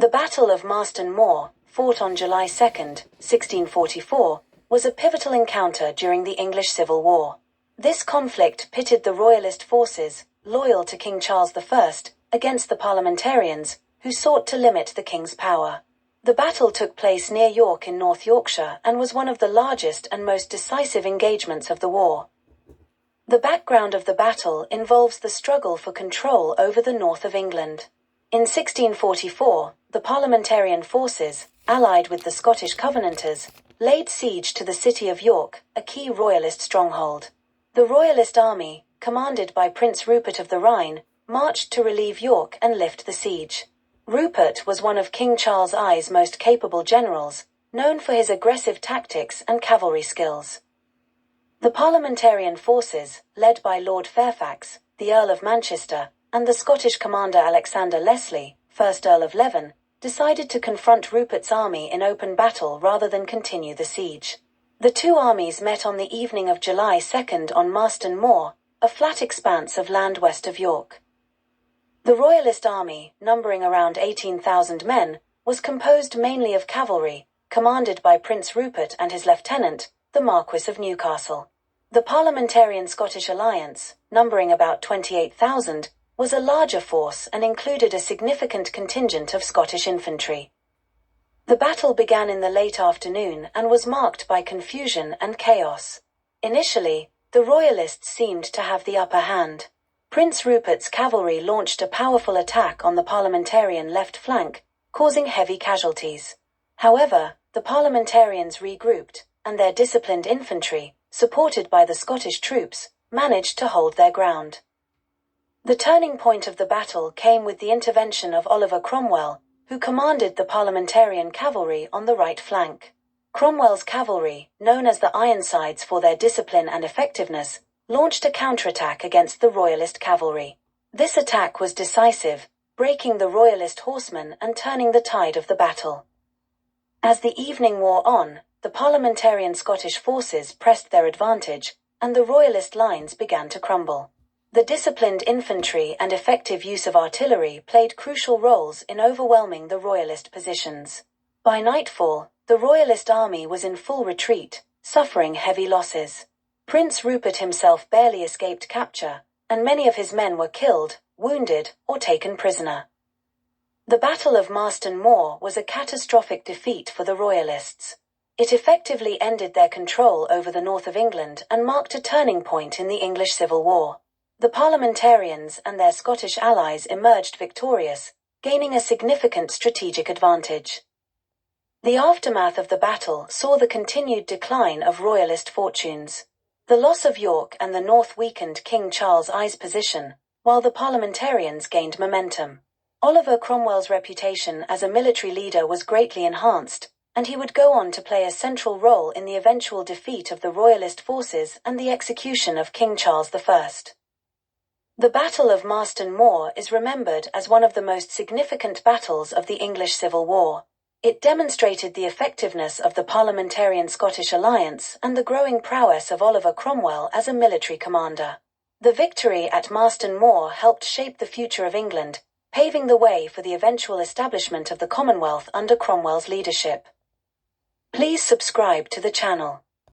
The Battle of Marston Moor, fought on July 2, 1644, was a pivotal encounter during the English Civil War. This conflict pitted the Royalist forces, loyal to King Charles I, against the Parliamentarians, who sought to limit the king's power. The battle took place near York in North Yorkshire and was one of the largest and most decisive engagements of the war. The background of the battle involves the struggle for control over the north of England. In 1644, the Parliamentarian forces, allied with the Scottish Covenanters, laid siege to the city of York, a key Royalist stronghold. The Royalist army, commanded by Prince Rupert of the Rhine, marched to relieve York and lift the siege. Rupert was one of King Charles I's most capable generals, known for his aggressive tactics and cavalry skills. The Parliamentarian forces, led by Lord Fairfax, the Earl of Manchester, and the Scottish commander Alexander Leslie, 1st Earl of Leven, decided to confront Rupert's army in open battle rather than continue the siege. The two armies met on the evening of July 2 on Marston Moor, a flat expanse of land west of York. The Royalist army, numbering around 18,000 men, was composed mainly of cavalry, commanded by Prince Rupert and his lieutenant, the Marquis of Newcastle. The Parliamentarian Scottish Alliance, numbering about 28,000, was a larger force and included a significant contingent of Scottish infantry. The battle began in the late afternoon and was marked by confusion and chaos. Initially, the Royalists seemed to have the upper hand. Prince Rupert's cavalry launched a powerful attack on the Parliamentarian left flank, causing heavy casualties. However, the Parliamentarians regrouped, and their disciplined infantry, supported by the Scottish troops, managed to hold their ground. The turning point of the battle came with the intervention of Oliver Cromwell, who commanded the Parliamentarian cavalry on the right flank. Cromwell's cavalry, known as the Ironsides for their discipline and effectiveness, launched a counterattack against the Royalist cavalry. This attack was decisive, breaking the Royalist horsemen and turning the tide of the battle. As the evening wore on, the Parliamentarian Scottish forces pressed their advantage, and the Royalist lines began to crumble. The disciplined infantry and effective use of artillery played crucial roles in overwhelming the Royalist positions. By nightfall, the Royalist army was in full retreat, suffering heavy losses. Prince Rupert himself barely escaped capture, and many of his men were killed, wounded, or taken prisoner. The Battle of Marston Moor was a catastrophic defeat for the Royalists. It effectively ended their control over the north of England and marked a turning point in the English Civil War. The Parliamentarians and their Scottish allies emerged victorious, gaining a significant strategic advantage. The aftermath of the battle saw the continued decline of Royalist fortunes. The loss of York and the north weakened King Charles I's position, while the Parliamentarians gained momentum. Oliver Cromwell's reputation as a military leader was greatly enhanced, and he would go on to play a central role in the eventual defeat of the Royalist forces and the execution of King Charles I. The Battle of Marston Moor is remembered as one of the most significant battles of the English Civil War. It demonstrated the effectiveness of the Parliamentarian Scottish Alliance and the growing prowess of Oliver Cromwell as a military commander. The victory at Marston Moor helped shape the future of England, paving the way for the eventual establishment of the Commonwealth under Cromwell's leadership. Please subscribe to the channel.